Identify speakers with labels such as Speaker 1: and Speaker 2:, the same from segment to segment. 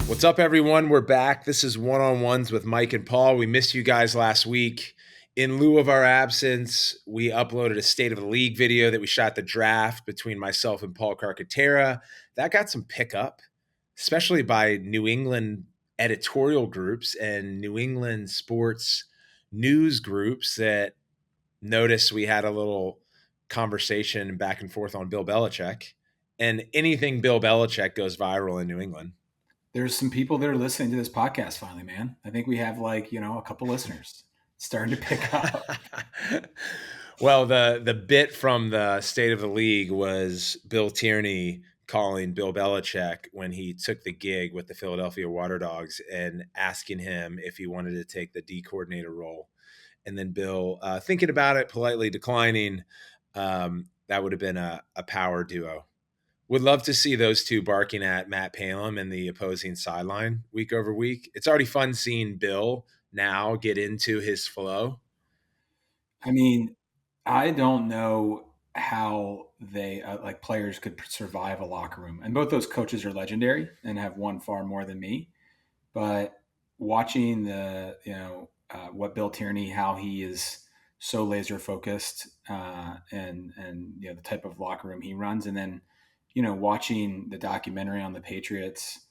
Speaker 1: What's up, everyone? We're back. This is One-on-Ones with Mike and Paul. We missed you guys last week. In lieu of our absence, we uploaded a State of the League video that we shot the draft between myself and Paul Carcaterra. That got some pickup, especially by New England editorial groups and New England sports news groups that noticed we had a little conversation back and forth on Bill Belichick. And anything Bill Belichick goes viral in New England.
Speaker 2: There's some people that are listening to this podcast finally, man. I think we have a couple listeners starting to pick up.
Speaker 1: Well, the bit from the State of the League was Bill Tierney calling Bill Belichick when he took the gig with the Philadelphia Water Dogs and asking him if he wanted to take the D coordinator role. And then Bill, thinking about it, politely declining. That would have been a power duo. Would love to see those two barking at Matt Palin and the opposing sideline week over week. It's already fun seeing Bill now get into his flow.
Speaker 2: I mean, I don't know how they players could survive a locker room, and both those coaches are legendary and have won far more than me. But watching what Bill Tierney, how he is so laser focused, and the type of locker room he runs, and then watching the documentary on the Patriots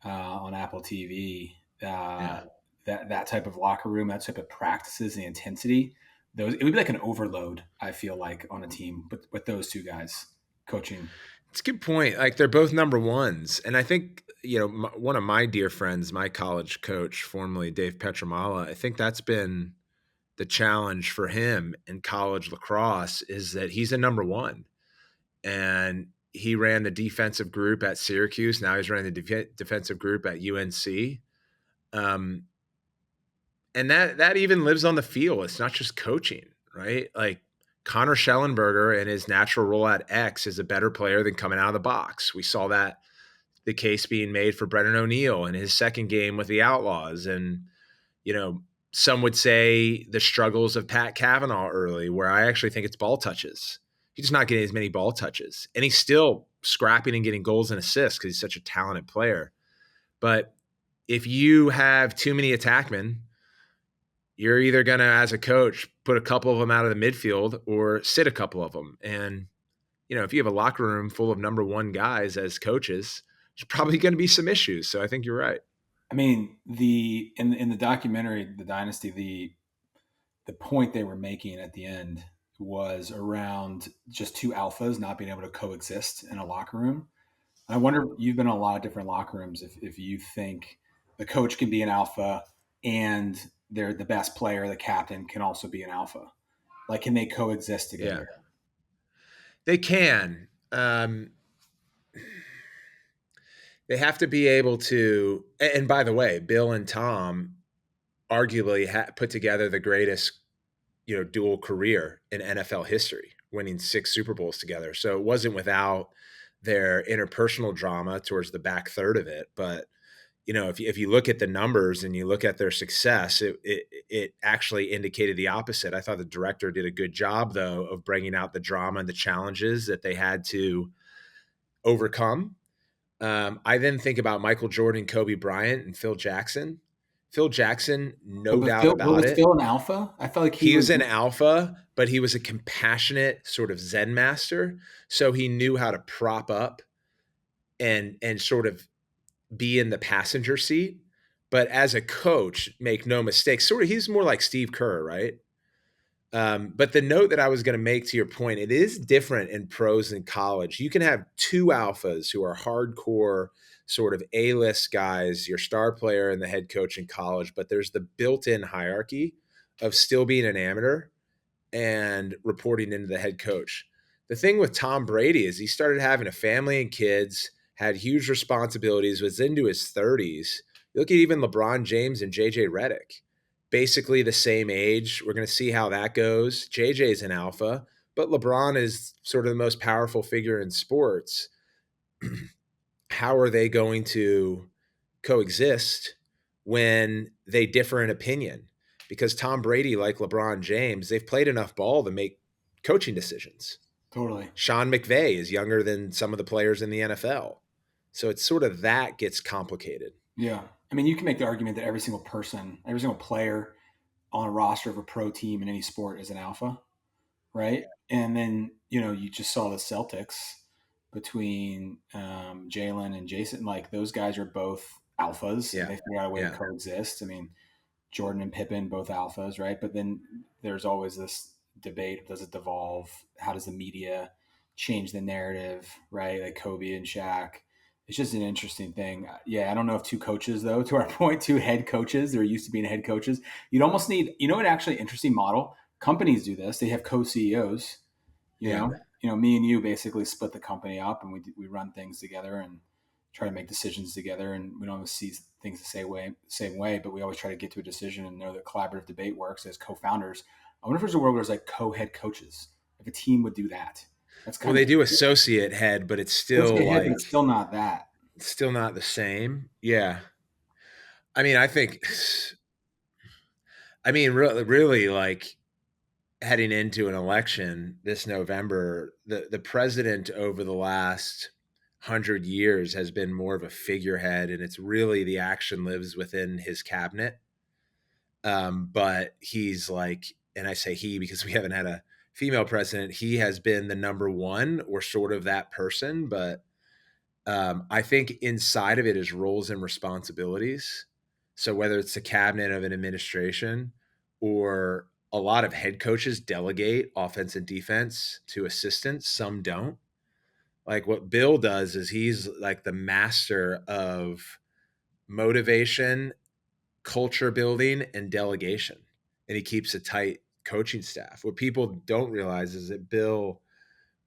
Speaker 2: on Apple TV, that type of locker room, that type of practices, the intensity, it would be like an overload. I feel like on a team with those two guys coaching.
Speaker 1: It's a good point. Like they're both number ones, and I think one of my dear friends, my college coach, formerly Dave Petramala, I think that's been the challenge for him in college lacrosse is that he's a number one, and he ran the defensive group at Syracuse. Now he's running the defensive group at UNC. And that even lives on the field. It's not just coaching, right? Like Connor Schellenberger in his natural role at X is a better player than coming out of the box. We saw that the case being made for Brennan O'Neill in his second game with the Outlaws. And, some would say the struggles of Pat Cavanaugh early, where I actually think it's ball touches. He's just not getting as many ball touches. And he's still scrapping and getting goals and assists because he's such a talented player. But if you have too many attackmen, you're either going to, as a coach, put a couple of them out of the midfield or sit a couple of them. And, if you have a locker room full of number one guys as coaches, there's probably going to be some issues. So I think you're right.
Speaker 2: I mean, in the documentary, The Dynasty, the point they were making at the end was around just two alphas not being able to coexist in a locker room. I wonder, you've been in a lot of different locker rooms, if you think the coach can be an alpha and they're the best player, the captain can also be an alpha. Like, can they coexist together?
Speaker 1: Yeah, they can. They have to be able to, and by the way, Bill and Tom arguably put together the greatest, dual career in NFL history, winning 6 Super Bowls together. So it wasn't without their interpersonal drama towards the back third of it. But, if you look at the numbers and you look at their success, it actually indicated the opposite. I thought the director did a good job, though, of bringing out the drama and the challenges that they had to overcome. I then think about Michael Jordan, Kobe Bryant, and Phil Jackson. Phil Jackson, no doubt about
Speaker 2: was
Speaker 1: it.
Speaker 2: Phil an alpha? I felt like
Speaker 1: he was an alpha, but he was a compassionate sort of Zen master. So he knew how to prop up and sort of be in the passenger seat. But as a coach, make no mistake, he's more like Steve Kerr, right? But the note that I was going to make to your point, it is different in pros and college. You can have two alphas who are hardcore sort of A-list guys, your star player and the head coach in college, but there's the built-in hierarchy of still being an amateur and reporting into the head coach. The thing with Tom Brady is he started having a family and kids, had huge responsibilities, was into his 30s. You look at even LeBron James and JJ Redick. Basically the same age. We're going to see how that goes. JJ's an alpha, but LeBron is sort of the most powerful figure in sports. How are they going to coexist when they differ in opinion? Because Tom Brady, like LeBron James, they've played enough ball to make coaching decisions.
Speaker 2: Totally.
Speaker 1: Sean McVay is younger than some of the players in the NFL. So it's sort of that gets complicated.
Speaker 2: Yeah. I mean, you can make the argument that every single person, every single player on a roster of a pro team in any sport is an alpha, right? And then, you just saw the Celtics between Jalen and Jason. Like, those guys are both alphas and
Speaker 1: Yeah.
Speaker 2: they figure out a way to
Speaker 1: Yeah.
Speaker 2: coexist. I mean, Jordan and Pippen, both alphas, right? But then there's always this debate: does it devolve? How does the media change the narrative, right? Like Kobe and Shaq. It's just an interesting thing. Yeah, I don't know if two coaches, though, to our point, two head coaches, they're used to being head coaches. You'd almost need, what actually interesting model? Companies do this. They have co CEOs, you
Speaker 1: Yeah.
Speaker 2: know, me and you basically split the company up and we run things together and try to make decisions together. And we don't always see things the same way, but we always try to get to a decision and know that collaborative debate works as co-founders. I wonder if there's a world where there's like co-head coaches, if a team would do that. That's
Speaker 1: Well,
Speaker 2: kind
Speaker 1: they
Speaker 2: of
Speaker 1: do associate head, but it's
Speaker 2: let's
Speaker 1: still
Speaker 2: get head, but
Speaker 1: like
Speaker 2: it's still not that.
Speaker 1: still not the same. Yeah. I mean, I think I mean really like heading into an election this November, the president over the last 100 years has been more of a figurehead, and it's really the action lives within his cabinet. But he's like, and I say he because we haven't had a female president. He has been the number one or sort of that person, but I think inside of it is roles and responsibilities. So whether it's the cabinet of an administration or a lot of head coaches delegate offense and defense to assistants, some don't. Like what Bill does is he's like the master of motivation, culture building, and delegation. And he keeps a tight coaching staff. What people don't realize is that Bill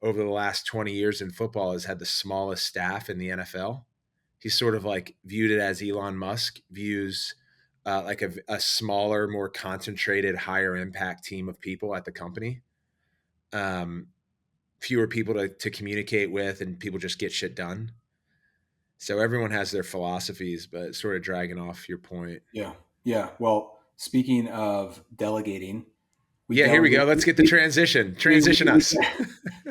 Speaker 1: over the last 20 years in football has had the smallest staff in the NFL. He's sort of like viewed it as Elon Musk views like a smaller, more concentrated, higher impact team of people at the company. Um, Fewer people to communicate with, and people just get shit done. So everyone has their philosophies, but sort of dragging off your point.
Speaker 2: Yeah. Yeah. Well, speaking of delegating, we
Speaker 1: Yeah, here we go.
Speaker 2: delegate,
Speaker 1: Let's get the transition.
Speaker 2: we,
Speaker 1: Transition
Speaker 2: we,
Speaker 1: us.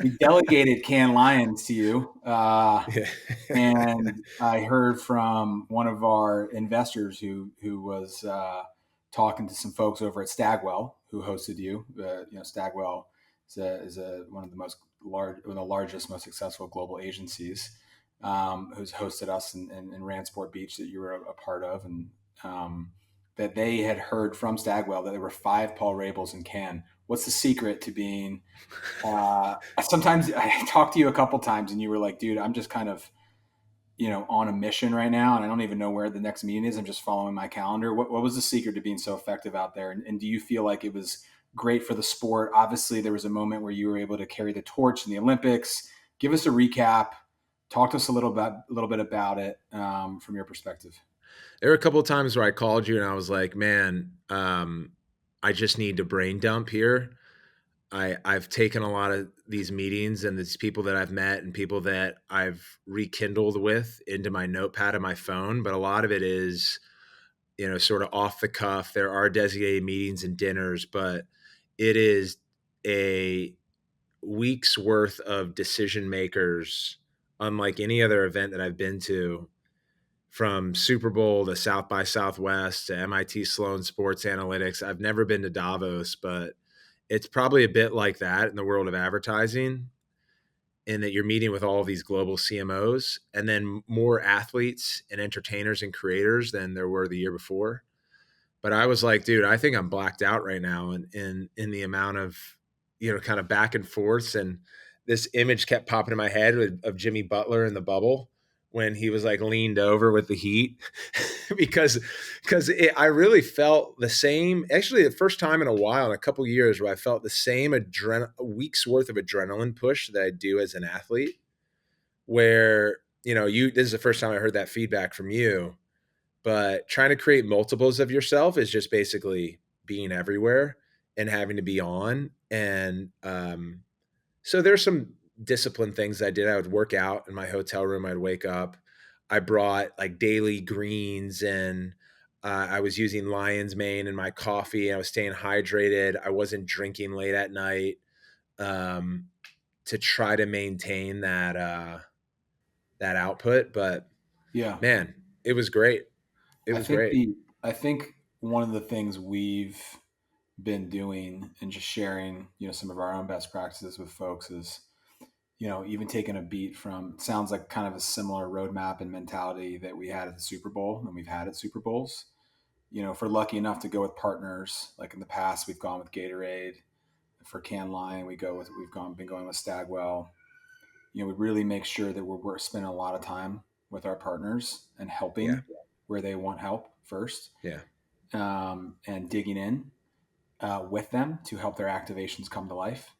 Speaker 2: we delegated Can Lions to you.
Speaker 1: Yeah.
Speaker 2: And I heard from one of our investors who was talking to some folks over at Stagwell who hosted you. Stagwell is one of the one of the largest, most successful global agencies, who's hosted us in Ransport Beach that you were a part of, and that they had heard from Stagwell that there were 5 Paul Rabels in Cannes. What's the secret to being sometimes I talked to you a couple times and you were like, dude, I'm just kind of, on a mission right now. And I don't even know where the next meeting is. I'm just following my calendar. What was the secret to being so effective out there? And do you feel like it was great for the sport? Obviously there was a moment where you were able to carry the torch in the Olympics. Give us a recap. Talk to us a little bit about it from your perspective.
Speaker 1: There were a couple of times where I called you and I was like, man, I just need to brain dump here. I've taken a lot of these meetings and these people that I've met and people that I've rekindled with into my notepad of my phone, but a lot of it is, sort of off the cuff. There are designated meetings and dinners, but it is a week's worth of decision makers, unlike any other event that I've been to, from Super Bowl to South by Southwest to MIT Sloan Sports Analytics. I've never been to Davos, but it's probably a bit like that in the world of advertising, in that you're meeting with all of these global CMOs and then more athletes and entertainers and creators than there were the year before. But I was like, dude, I think I'm blacked out right now in the amount of, kind of back and forths. And this image kept popping in my head of Jimmy Butler in the bubble when he was like leaned over with the Heat because I really felt the same, actually the first time in a while, in a couple of years, where I felt the same a week's worth of adrenaline push that I do as an athlete, where, this is the first time I heard that feedback from you, but trying to create multiples of yourself is just basically being everywhere and having to be on. And so there's some discipline things I did. I would work out in my hotel room. I'd wake up. I brought like daily greens, and I was using lion's mane in my coffee. I was staying hydrated. I wasn't drinking late at night, um, to try to maintain that output. But
Speaker 2: Yeah.
Speaker 1: man, it was great. It
Speaker 2: I
Speaker 1: was
Speaker 2: think
Speaker 1: great.
Speaker 2: one of the things we've been doing and just sharing, some of our own best practices with folks is, even taking a beat from, it sounds like kind of a similar roadmap and mentality that we had at the Super Bowl and we've had at Super Bowls. If we're lucky enough to go with partners, like in the past, we've gone with Gatorade. For Can Line, been going with Stagwell. We really make sure that we're spending a lot of time with our partners and
Speaker 1: Yeah.
Speaker 2: helping where they want help first,
Speaker 1: Yeah.
Speaker 2: and digging in with them to help their activations come to life.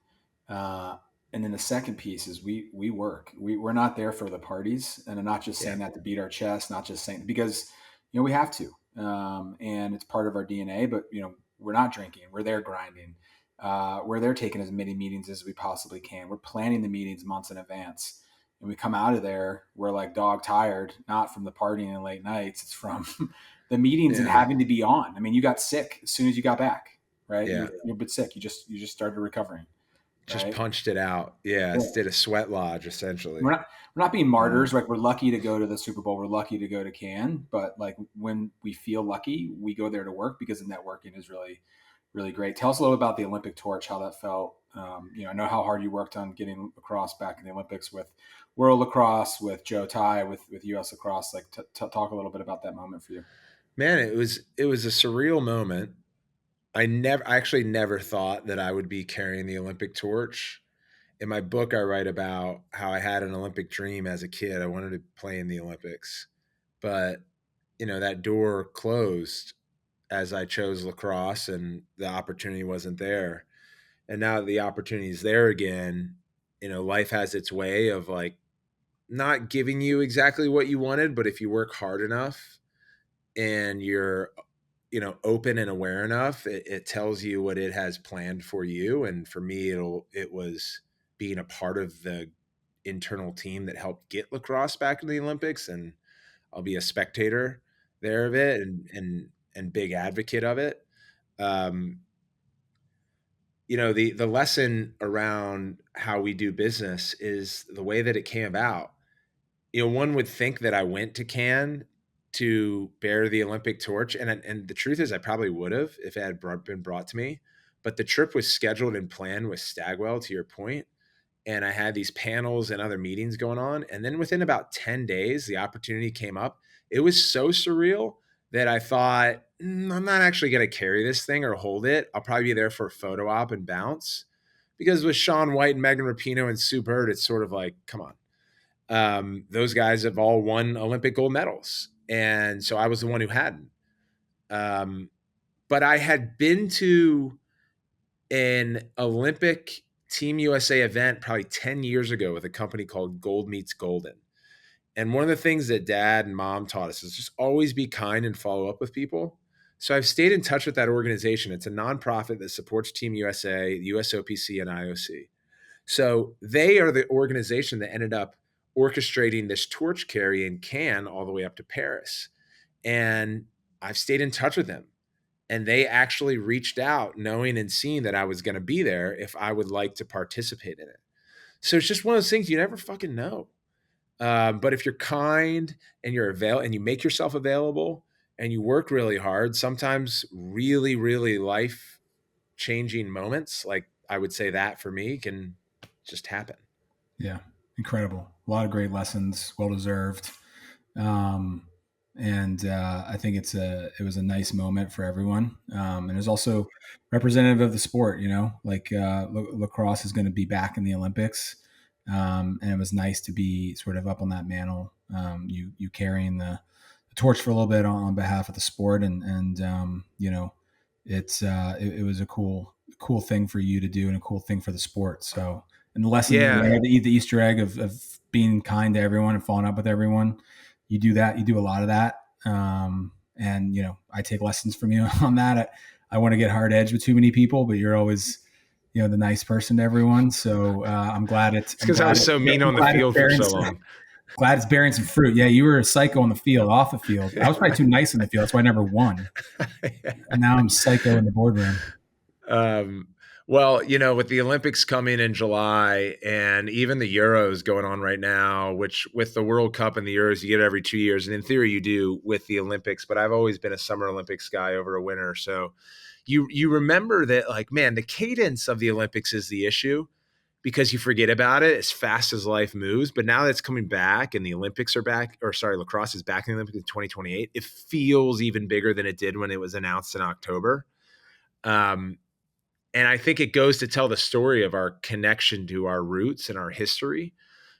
Speaker 2: Uh, and then the second piece is we work. We're not there for the parties, and I'm not just
Speaker 1: Yeah.
Speaker 2: saying that to beat our chest, not just saying because we have to, and it's part of our DNA. But we're not drinking. We're there grinding. We're there taking as many meetings as we possibly can. We're planning the meetings months in advance, and we come out of there we're like dog tired, not from the partying and late nights. It's from the meetings and
Speaker 1: Yeah.
Speaker 2: having to be on. I mean, you got sick as soon as you got back, right?
Speaker 1: Yeah.
Speaker 2: You're a bit sick. You just started recovering,
Speaker 1: Just
Speaker 2: right?
Speaker 1: punched it out. Yeah.
Speaker 2: Yeah.
Speaker 1: Did a sweat lodge
Speaker 2: We're
Speaker 1: essentially.
Speaker 2: not we're not being
Speaker 1: Um,
Speaker 2: martyrs. Like we're lucky to go to the Super Bowl. We're lucky to go to Cannes, but like when we feel lucky, we go there to work because the networking is really, really great. Tell us a little about the Olympic torch, how that felt. I know how hard you worked on getting lacrosse back in the Olympics with World Lacrosse, with Joe Ty, with U.S. Lacrosse. Like, talk a little bit about that moment for you.
Speaker 1: Man, it was a surreal moment. I actually never thought that I would be carrying the Olympic torch. In my book, I write about how I had an Olympic dream as a kid. I wanted to play in the Olympics, but that door closed as I chose lacrosse, and the opportunity wasn't there. And now that the opportunity is there again, life has its way of like not giving you exactly what you wanted, but if you work hard enough and you're open and aware enough, it tells you what it has planned for you. And for me, it was being a part of the internal team that helped get lacrosse back in the Olympics, and I'll be a spectator there of it, and big advocate of it. um, the lesson around how we do business is the way that it came about. One would think that I went to Cannes to bear the Olympic torch, and the truth is, I probably would have if it had been brought to me. But the trip was scheduled and planned with Stagwell, to your point, and I had these panels and other meetings going on. And then within about 10 days, the opportunity came up. It was so surreal that I thought, I'm not actually going to carry this thing or hold it. I'll probably be there for a photo op and bounce. Because with Shaun White and Megan Rapinoe and Sue Bird, it's sort of like, come on. Those guys have all won Olympic gold medals. And so I was the one who hadn't. Um, but I had been to an Olympic Team USA event probably 10 years ago with a company called Gold Meets Golden. And one of the things that dad and mom taught us is just always be kind and follow up with people. So I've stayed in touch with that organization. It's a nonprofit that supports Team USA, USOPC, and IOC. So they are the organization that ended up orchestrating this torch carry in Cannes all the way up to Paris. And I've stayed in touch with them. And they actually reached out knowing and seeing that I was going to be there if I would like to participate in it. So it's just one of those things you never fucking know. But if you're kind and and you make yourself available and you work really hard, sometimes really, really life changing moments, like I would say that for me, can just happen.
Speaker 2: Yeah, incredible. A lot of great lessons, well deserved. Um, and I think it was a nice moment for everyone, and it was also representative of the sport. Like lacrosse is going to be back in the Olympics, and it was nice to be sort of up on that mantle. You carrying the torch for a little bit on behalf of the sport, and it was a cool thing for you to do and a cool thing for the sport. So, and the lesson
Speaker 1: Yeah.
Speaker 2: there, the Easter egg of being kind to everyone and following up with everyone, you do that. You do a lot of that. And I take lessons from you on that. I want to get hard edged with too many people, but you're always, the nice person to everyone. So I'm glad it's,
Speaker 1: It's because I was so mean
Speaker 2: I'm
Speaker 1: on the
Speaker 2: glad it's
Speaker 1: field for
Speaker 2: bearing
Speaker 1: so
Speaker 2: some,
Speaker 1: long.
Speaker 2: glad it's bearing some fruit. Yeah. You were a psycho on the field, off the field. I was probably too nice in the field. That's why I never won. And now I'm psycho in the boardroom.
Speaker 1: um, Well, with the Olympics coming in July and even the Euros going on right now, which with the World Cup and the Euros, you get it every 2 years. And in theory, you do with the Olympics. But I've always been a Summer Olympics guy over a winter. So you remember that, like, man, the cadence of the Olympics is the issue because you forget about it as fast as life moves. But now that it's coming back and the Olympics are back, or sorry, lacrosse is back in the Olympics in 2028, it feels even bigger than it did when it was announced in October. Um, and I think it goes to tell the story of our connection to our roots and our history,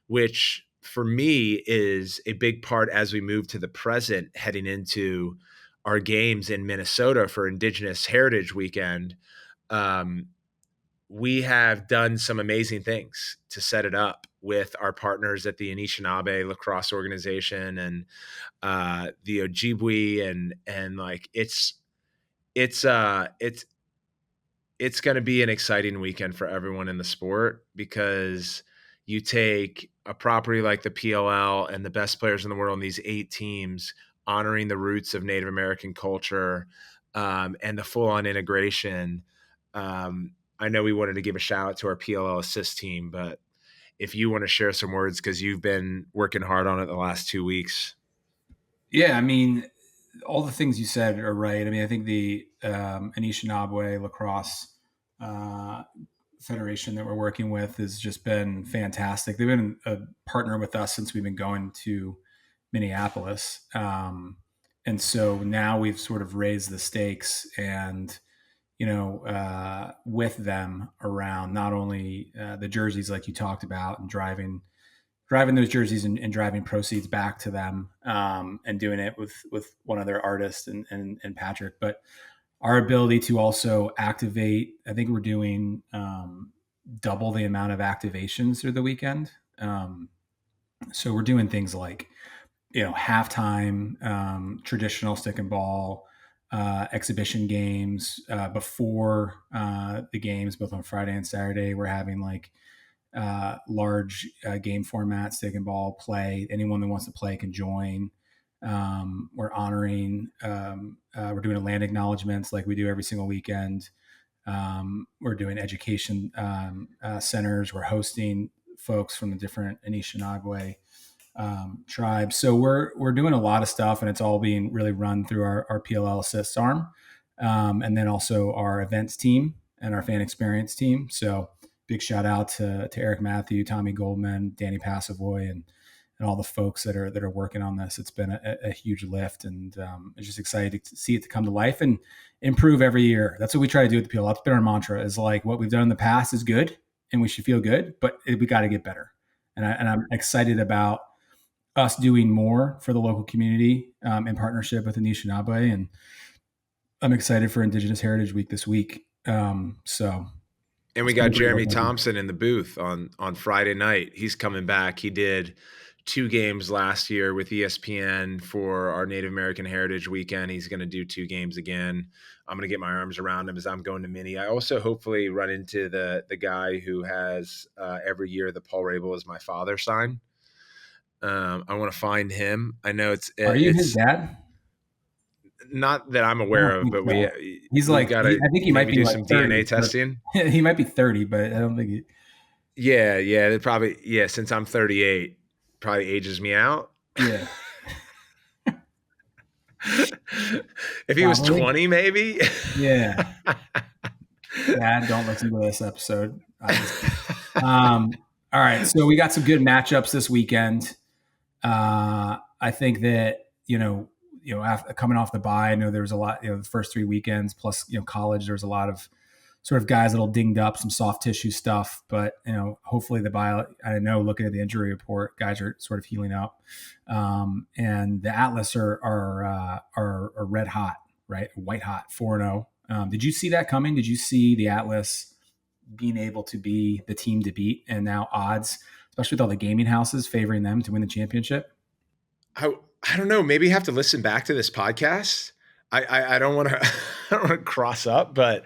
Speaker 1: which for me is a big part as we move to the present, heading into our games in Minnesota for Indigenous Heritage Weekend. Um, we have done some amazing things to set it up with our partners at the Anishinaabe Lacrosse organization and the Ojibwe, and like it's it's going to be an exciting weekend for everyone in the sport because you take a property like the PLL and the best players in the world in these 8 teams, honoring the roots of Native American culture, and the full-on integration. I know we wanted to give a shout out to our PLL assist team, but if you want to share some words, because you've been working hard on it the last 2 weeks.
Speaker 2: Yeah, I mean, all the things you said are right. I mean, I think the Anishinaabe Lacrosse uh, Federation that we're working with has just been fantastic. They've been a partner with us since we've been going to Minneapolis. And so now we've sort of raised the stakes and, with them around not only the jerseys like you talked about and driving those jerseys and driving proceeds back to them, and doing it with one of their artists and Patrick, but our ability to also activate. I think we're doing double the amount of activations through the weekend. So we're doing things like halftime, traditional stick and ball, exhibition games before the games, both on Friday and Saturday. We're having like large game format stick and ball play. Anyone that wants to play can join. We're honoring. We're doing land acknowledgments like we do every single weekend. We're doing education centers. We're hosting folks from the different Anishinaabe tribes. So we're doing a lot of stuff, and it's all being really run through our PLL assists arm, and then also our events team and our fan experience team. So big shout out to Eric Matthew, Tommy Goldman, Danny Passavoy, and all the folks that are working on this. It's been a huge lift, and it's just excited to see it to come to life and improve every year. That's what we try to do at the PLL. That's been our mantra: is like what we've done in the past is good, and we should feel good, but we got to get better. And I'm excited about us doing more for the local community in partnership with Anishinaabe, and I'm excited for Indigenous Heritage Week this week. So
Speaker 1: And we
Speaker 2: it's been
Speaker 1: got
Speaker 2: a great
Speaker 1: Jeremy
Speaker 2: weekend.
Speaker 1: Thompson in the booth on Friday night. He's coming back. He did 2 games last year with ESPN for our Native American Heritage Weekend. He's going to do 2 games again. I'm going to get my arms around him as I'm going to Mini. I also hopefully run into the guy who has every year the Paul Rabel is my father sign. I want to find him. I know
Speaker 2: Are you his
Speaker 1: it's
Speaker 2: dad?
Speaker 1: not that I'm
Speaker 2: I
Speaker 1: aware
Speaker 2: don't
Speaker 1: of,
Speaker 2: think
Speaker 1: but
Speaker 2: so. He's
Speaker 1: we've
Speaker 2: like,
Speaker 1: got to
Speaker 2: I think he might
Speaker 1: maybe
Speaker 2: be
Speaker 1: do
Speaker 2: like
Speaker 1: some DNA
Speaker 2: 30.
Speaker 1: testing.
Speaker 2: He might be 30, but I don't think he.
Speaker 1: Yeah, they probably since I'm 38, probably ages me out.
Speaker 2: Yeah,
Speaker 1: If he was
Speaker 2: probably.
Speaker 1: 20, maybe.
Speaker 2: Yeah, Dad, don't listen to this episode, obviously. All right, so we got some good matchups this weekend. I think that after coming off the bye, I know there was a lot. The first 3 weekends plus college, there was a lot of sort of guys that all dinged up, some soft tissue stuff. But hopefully the bye. I know looking at the injury report, guys are sort of healing up, and the Atlas are red hot, right? White hot, 4-0. Did you see that coming? Did you see the Atlas being able to be the team to beat, and now odds, especially with all the gaming houses favoring them to win the championship?
Speaker 1: I, I don't know. Maybe you have to listen back to this podcast. I don't want to I don't want to cross up, but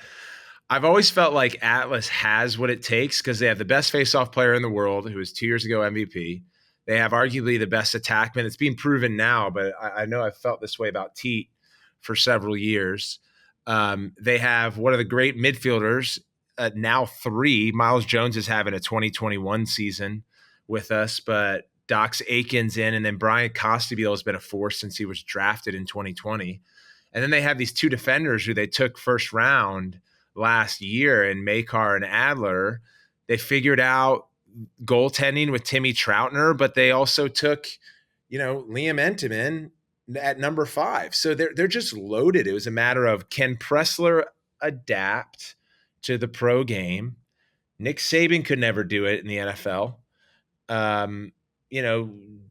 Speaker 1: I've always felt like Atlas has what it takes because they have the best face-off player in the world, who was 2 years ago MVP. They have arguably the best attackman. It's being proven now, but I know I've felt this way about Teat for several years. They have one of the great midfielders now 3. Miles Jones is having a 2021 season with us, but Doc's Aiken's in, and then Brian Costabile has been a force since he was drafted in 2020. And then they have these 2 defenders who they took first round last year in Makar and Adler. They figured out goaltending with Timmy Troutner, but they also took, Liam Entenmann at number 5. So they're just loaded. It was a matter of, can Pressler adapt to the pro game? Nick Saban could never do it in the NFL.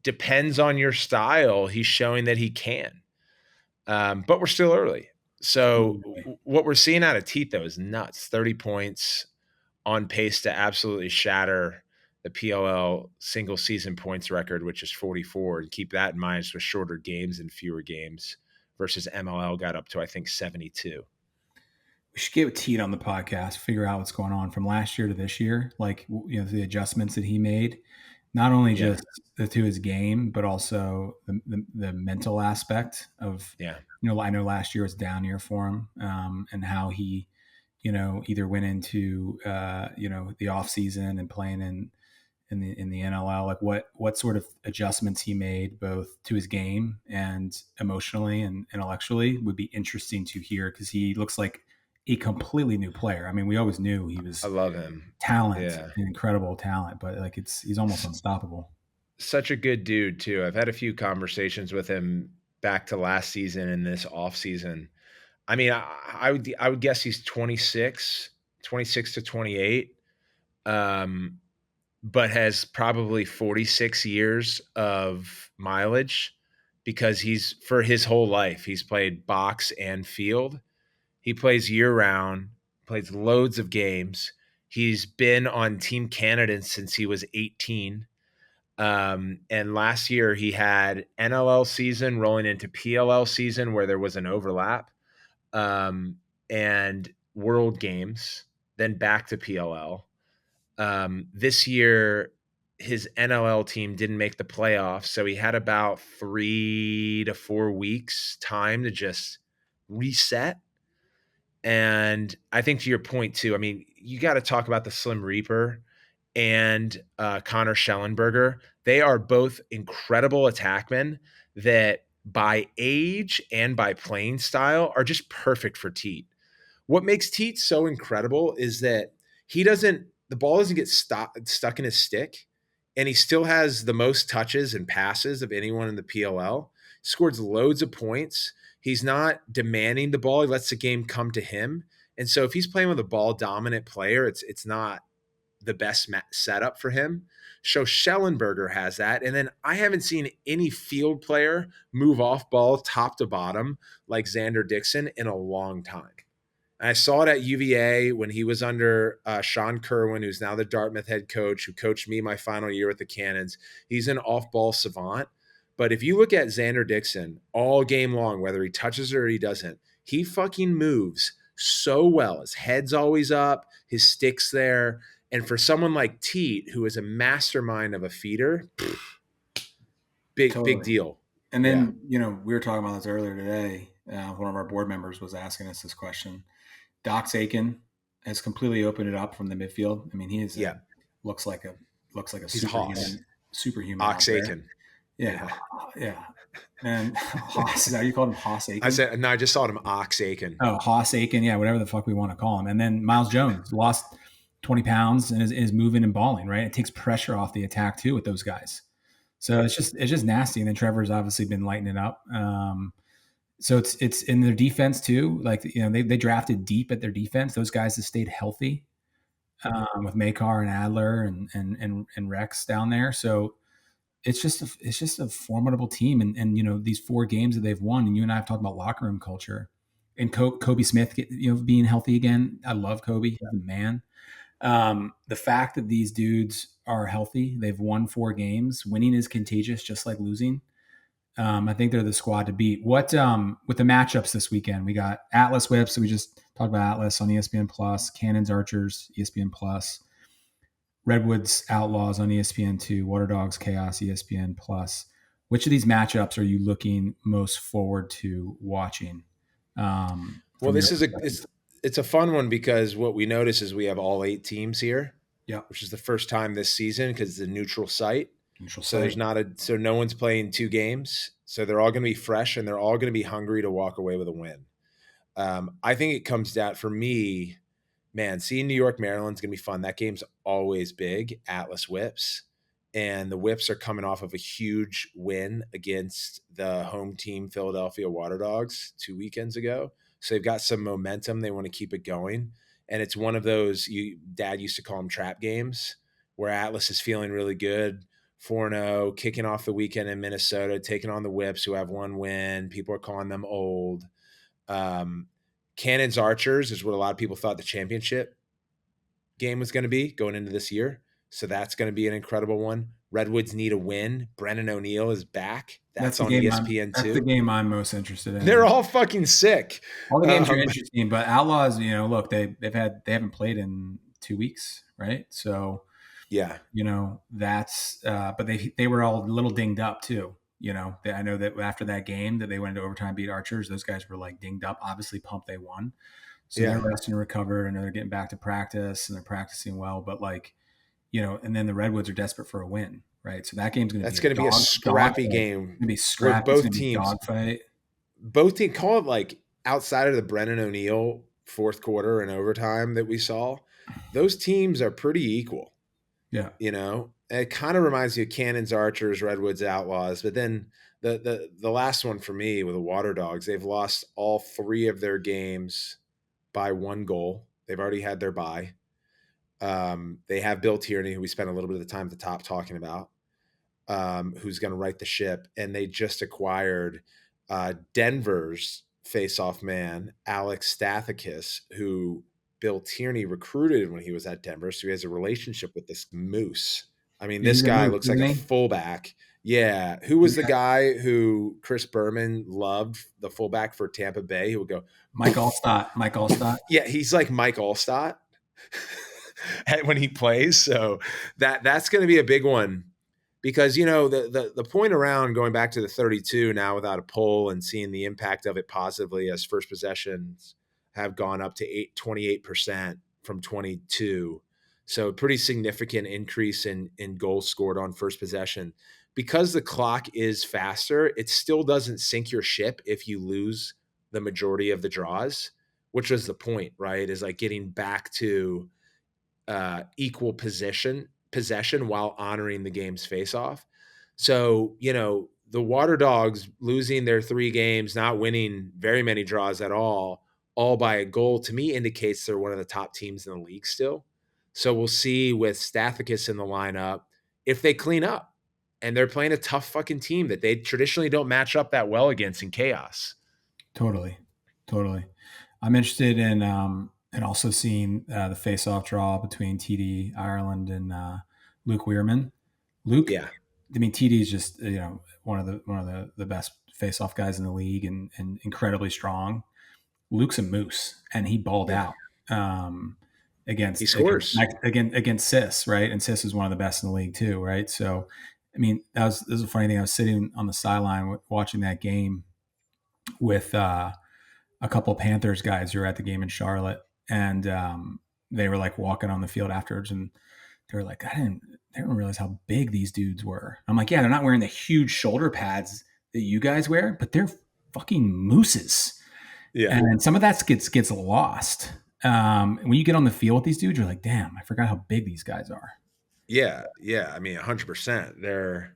Speaker 1: Depends on your style. He's showing that he can. But we're still early. So what we're seeing out of Teat, though, is nuts. 30 points, on pace to absolutely shatter the PLL single season points record, which is 44. And keep that in mind, with shorter games and fewer games versus MLL got up to, I think, 72.
Speaker 2: We should get Teat on the podcast, figure out what's going on from last year to this year, like, the adjustments that he made, not only just to his game, but also the mental aspect of, I know last year was a down year for him, and how he, either went into, the off season and playing in the NLL, like what sort of adjustments he made both to his game and emotionally and intellectually would be interesting to hear, because he looks like a completely new player. I mean, we always knew he was,
Speaker 1: I love him,
Speaker 2: an incredible talent, but like he's almost unstoppable.
Speaker 1: Such a good dude too. I've had a few conversations with him back to last season and this off season. I mean, I would guess he's 26 to 28. But has probably 46 years of mileage, because he's, for his whole life, he's played box and field. He plays year round, plays loads of games. He's been on Team Canada since he was 18. And last year he had NLL season rolling into PLL season where there was an overlap, and World Games, then back to PLL. This year, his NLL team didn't make the playoffs, so he had about 3 to 4 weeks time to just reset. And I think, to your point too, I mean, you got to talk about the Slim Reaper and Connor Schellenberger. They are both incredible attackmen that, by age and by playing style, are just perfect for Teat. What makes Teat so incredible is that the ball doesn't get stuck in his stick, and he still has the most touches and passes of anyone in the PLL. Scores loads of points. He's not demanding the ball. He lets the game come to him. And so if he's playing with a ball dominant player, it's not the best setup for him. So Schellenberger has that. And then I haven't seen any field player move off ball top to bottom like Xander Dixon in a long time. I saw it at UVA when he was under Sean Kerwin, who's now the Dartmouth head coach, who coached me my final year with the Cannons. He's an off-ball savant. But if you look at Xander Dixon all game long, whether he touches it or he doesn't, he fucking moves so well. His head's always up, his stick's there. And for someone like Teat, who is a mastermind of a feeder, big deal.
Speaker 2: And then, we were talking about this earlier today. One of our board members was asking us this question. Doc Aiken has completely opened it up from the midfield. I mean, he is looks like a superhuman.
Speaker 1: Ox Aiken.
Speaker 2: Yeah. And Haas, is that you called him Haas Aiken?
Speaker 1: I said no. I just called him Ox Aiken.
Speaker 2: Oh, Haas Aiken. Yeah, whatever the fuck we want to call him. And then Miles Jones lost 20 pounds and is moving and balling. Right, it takes pressure off the attack too with those guys. So it's just nasty. And then Trevor's obviously been lighting it up. So it's in their defense too. Like, they drafted deep at their defense. Those guys have stayed healthy, with Makar and Adler and Rex down there. So it's just a formidable team. And these 4 games that they've won, and you and I have talked about locker room culture, and Kobe Smith, being healthy again. I love Kobe, he's a man. The fact that these dudes are healthy, they've won 4 games. Winning is contagious, just like losing. I think they're the squad to beat. What with the matchups this weekend? We got Atlas Whips. So we just talked about Atlas on ESPN Plus, Cannons Archers, ESPN Plus, Redwoods Outlaws on ESPN2, Water Dogs Chaos, ESPN Plus. Which of these matchups are you looking most forward to watching?
Speaker 1: Well, this is it's a fun one because what we notice is we have all 8 teams here,
Speaker 2: Yep.
Speaker 1: which is the first time this season because it's a neutral site.
Speaker 2: Neutral
Speaker 1: So there's
Speaker 2: site.
Speaker 1: not a so no one's playing 2 games. So they're all going to be fresh and they're all going to be hungry to walk away with a win. I think it comes down for me, man, seeing New York, Maryland's going to be fun. That game's always big, Atlas Whips. And the Whips are coming off of a huge win against the home team, Philadelphia Water Dogs, 2 weekends ago. So they've got some momentum. They want to keep it going. And it's one of those, dad used to call them trap games, where Atlas is feeling really good, 4-0, kicking off the weekend in Minnesota, taking on the Whips, who have 1 win. People are calling them old. Um, Cannons Archers is what a lot of people thought the championship game was going to be going into this year. So that's going to be an incredible one. Redwoods need a win. Brennan O'Neill is back.
Speaker 2: That's
Speaker 1: That's
Speaker 2: the
Speaker 1: on
Speaker 2: game I'm.
Speaker 1: ESPN
Speaker 2: That's the
Speaker 1: two.
Speaker 2: game I'm most interested
Speaker 1: They're
Speaker 2: in.
Speaker 1: all fucking sick.
Speaker 2: All the games are interesting, but Outlaws, look, they haven't played in 2 weeks, right? So
Speaker 1: Yeah,
Speaker 2: that's but they were all a little dinged up too. I know that after that game that they went into overtime, beat Archers, those guys were like dinged up. Obviously, pumped they won, so they're
Speaker 1: yeah.
Speaker 2: resting and recovered, and they're getting back to practice and they're practicing well. But and then the Redwoods are desperate for a win, right? So that game's going to be
Speaker 1: That's
Speaker 2: a
Speaker 1: going to be a
Speaker 2: dog
Speaker 1: scrappy
Speaker 2: fight. It's
Speaker 1: game
Speaker 2: going to be
Speaker 1: where
Speaker 2: scrappy. It's
Speaker 1: both
Speaker 2: going to be
Speaker 1: teams,
Speaker 2: dog fight.
Speaker 1: call it like outside of the Brennan O'Neill fourth quarter and overtime that we saw. Those teams are pretty equal.
Speaker 2: Yeah,
Speaker 1: It kind of reminds me of Cannons Archers, Redwoods Outlaws, but then the last one for me with the Water Dogs, they've lost all 3 of their games by 1 goal. They've already had their bye. They have Bill Tierney, who we spent a little bit of the time at the top talking about, who's going to right the ship, and they just acquired Denver's face-off man, Alex Stathakis, who Bill Tierney recruited when he was at Denver, so he has a relationship with this moose. I mean,
Speaker 2: yeah,
Speaker 1: this
Speaker 2: he's a
Speaker 1: guy
Speaker 2: moose,
Speaker 1: looks like
Speaker 2: isn't
Speaker 1: a
Speaker 2: he?
Speaker 1: fullback. Yeah, who was the
Speaker 2: Yeah.
Speaker 1: guy who Chris Berman loved, the fullback for Tampa Bay, who would go,
Speaker 2: Mike Allstott. Mike Allstott.
Speaker 1: yeah, he's like Mike Allstott when he plays. So that's going to be a big one because the point around going back to the 32 now without a poll and seeing the impact of it positively as first possessions have gone up to 28% from 22. So a pretty significant increase in goals scored on first possession. Because the clock is faster, it still doesn't sink your ship if you lose the majority of the draws, which was the point, right? Is like getting back to equal possession while honoring the game's face-off. So, the Water Dogs losing their 3 games, not winning very many draws at all by a goal, to me indicates they're one of the top teams in the league still. So we'll see with Stathakis in the lineup if they clean up. And they're playing a tough fucking team that they traditionally don't match up that well against in chaos.
Speaker 2: Totally. I'm interested in also seeing the face-off draw between TD Ireland and Luke Weirman. Luke,
Speaker 1: Yeah.
Speaker 2: I mean, TD is just one of the best face-off guys in the league and incredibly strong. Luke's a moose, and he balled
Speaker 1: Yeah.
Speaker 2: out
Speaker 1: He
Speaker 2: against
Speaker 1: scores.
Speaker 2: against Sis, right? And Sis is one of the best in the league too, right? So, I mean, this is a funny thing. I was sitting on the sideline watching that game with a couple of Panthers guys who were at the game in Charlotte, and they were like walking on the field afterwards, and they were like, they didn't realize how big these dudes were. I'm like, yeah, they're not wearing the huge shoulder pads that you guys wear, but they're fucking mooses.
Speaker 1: Yeah.
Speaker 2: And some of that gets lost. When you get on the field with these dudes, you're like, damn, I forgot how big these guys are.
Speaker 1: Yeah. Yeah. I mean, 100%. They're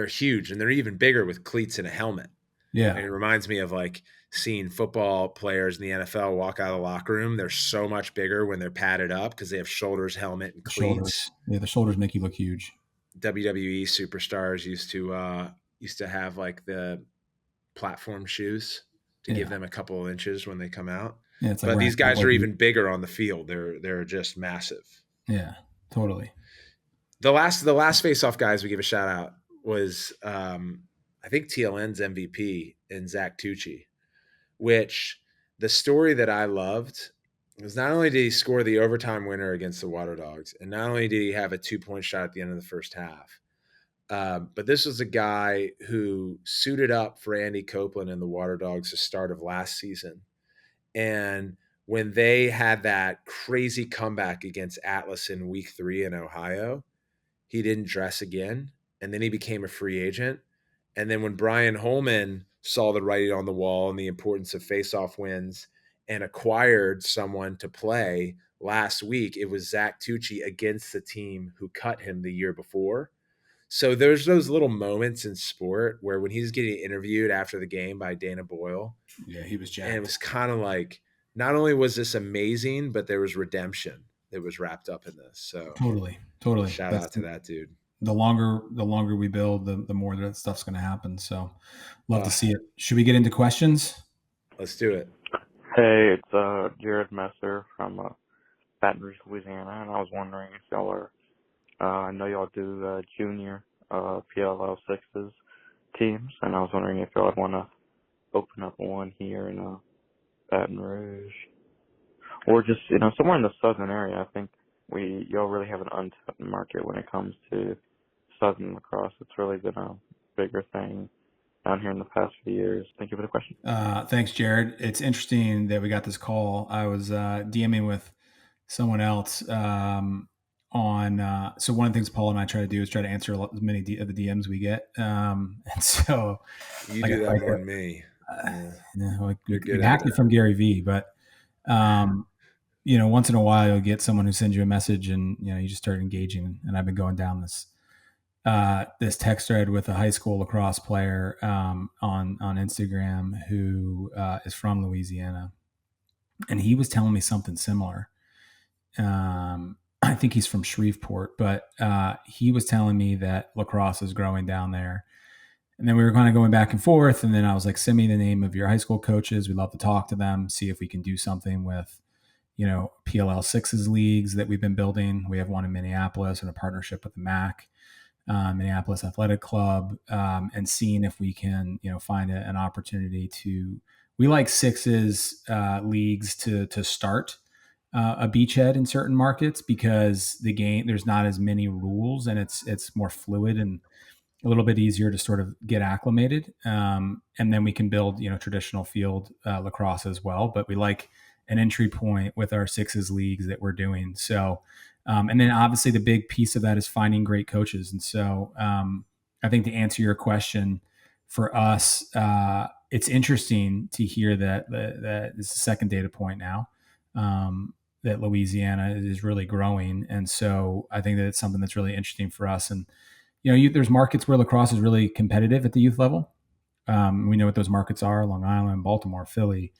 Speaker 1: huge, and they're even bigger with cleats and a helmet.
Speaker 2: Yeah.
Speaker 1: And it reminds me of like seeing football players in the NFL walk out of the locker room. They're so much bigger when they're padded up because they have shoulders, helmet, and
Speaker 2: The shoulders.
Speaker 1: cleats.
Speaker 2: Yeah, the shoulders make you look huge.
Speaker 1: WWE superstars used to have like the platform shoes to give
Speaker 2: Yeah.
Speaker 1: them a couple of inches when they come out.
Speaker 2: Yeah, it's like
Speaker 1: But
Speaker 2: wearing
Speaker 1: these guys
Speaker 2: cowboy
Speaker 1: are
Speaker 2: boots.
Speaker 1: even bigger on the field. They're just massive.
Speaker 2: Yeah, totally.
Speaker 1: The last face-off guys we give a shout out was I think TLN's MVP in Zach Tucci, which the story that I loved was not only did he score the overtime winner against the Water Dogs, and not only did he have a 2-point shot at the end of the first half, but this was a guy who suited up for Andy Copeland and the Water Dogs the start of last season and when they had that crazy comeback against Atlas in week 3 in Ohio, he didn't dress again. And then he became a free agent. And then when Brian Holman saw the writing on the wall and the importance of faceoff wins and acquired someone to play last week, it was Zach Tucci against the team who cut him the year before. So there's those little moments in sport where when he's getting interviewed after the game by Dana Boyle,
Speaker 2: Yeah, he was
Speaker 1: and it
Speaker 2: jacked.
Speaker 1: was kind of like, not only was this amazing, but there was redemption that was wrapped up in this. So
Speaker 2: Totally, totally.
Speaker 1: shout
Speaker 2: That's
Speaker 1: out to that dude.
Speaker 2: the longer we build, the more that stuff's going to happen. So, love to
Speaker 1: Uh,
Speaker 2: see it. Should we get into questions?
Speaker 1: let's do it.
Speaker 3: Hey, it's Jared Messer from Baton Rouge, Louisiana, and I was wondering if y'all are. I know y'all do junior PLL sixes teams, and I was wondering if y'all would want to open up one here in Baton Rouge, or just somewhere in the southern area. I think y'all really have an untapped market when it comes to southern lacrosse. It's really been a bigger thing down here in the past few years. Thank you for the question.
Speaker 2: Thanks, Jared. It's interesting that we got this call. I was DMing with someone else on. So one of the things Paul and I try to do is try to answer as many of the DMs we get. And so,
Speaker 1: You
Speaker 2: like,
Speaker 1: do that
Speaker 2: like
Speaker 1: more than me. Yeah,
Speaker 2: we
Speaker 1: you're good at
Speaker 2: hacked it
Speaker 1: that.
Speaker 2: from Gary Vee, but once in a while you'll get someone who sends you a message, and you just start engaging. And I've been going down this text thread with a high school lacrosse player on Instagram who is from Louisiana, and he was telling me something similar. I think he's from Shreveport, but he was telling me that lacrosse is growing down there. And then we were kind of going back and forth, and then I was like, "Send me the name of your high school coaches. We'd love to talk to them, see if we can do something with." PLL sixes leagues that we've been building. We have one in Minneapolis in a partnership with the MAC. Minneapolis Athletic Club, and seeing if we can, find an opportunity to. We like sixes leagues to start a beachhead in certain markets because the game there's not as many rules and it's more fluid and a little bit easier to sort of get acclimated. And then we can build, traditional field lacrosse as well. But we like an entry point with our sixes leagues that we're doing. So, and then obviously the big piece of that is finding great coaches. And so I think to answer your question for us, it's interesting to hear that this is the second data point now. That Louisiana is really growing. And so I think that it's something that's really interesting for us. And there's markets where lacrosse is really competitive at the youth level. We know what those markets are: Long Island, Baltimore, Philly,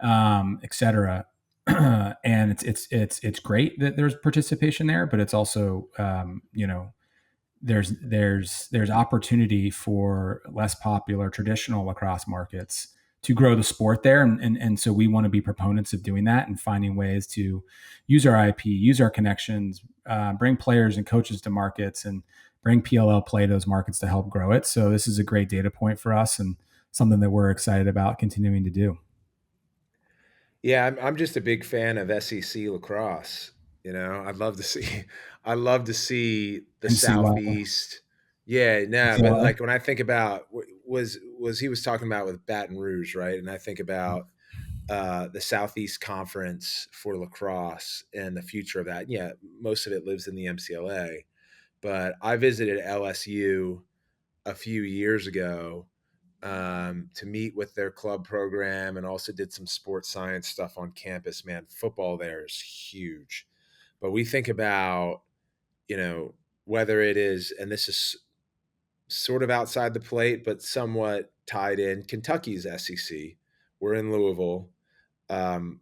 Speaker 2: et cetera. And it's great that there's participation there, but it's also there's opportunity for less popular traditional lacrosse markets to grow the sport there, and so we want to be proponents of doing that and finding ways to use our IP, use our connections, bring players and coaches to markets, and bring PLL play to those markets to help grow it. So this is a great data point for us and something that we're excited about continuing to do.
Speaker 1: Yeah, I'm just a big fan of SEC lacrosse. I'd love to see I love to see the
Speaker 2: NCY,
Speaker 1: Southeast. Yeah, no, but
Speaker 2: NCLA.
Speaker 1: like when I think about was he was talking about with Baton Rouge, right? And I think about the Southeast Conference for lacrosse and the future of that. Yeah, most of it lives in the MCLA, but I visited LSU a few years ago to meet with their club program and also did some sports science stuff on campus. Man, football there is huge. But we think about, whether it is, and this is sort of outside the plate, but somewhat tied in, Kentucky's SEC. We're in Louisville.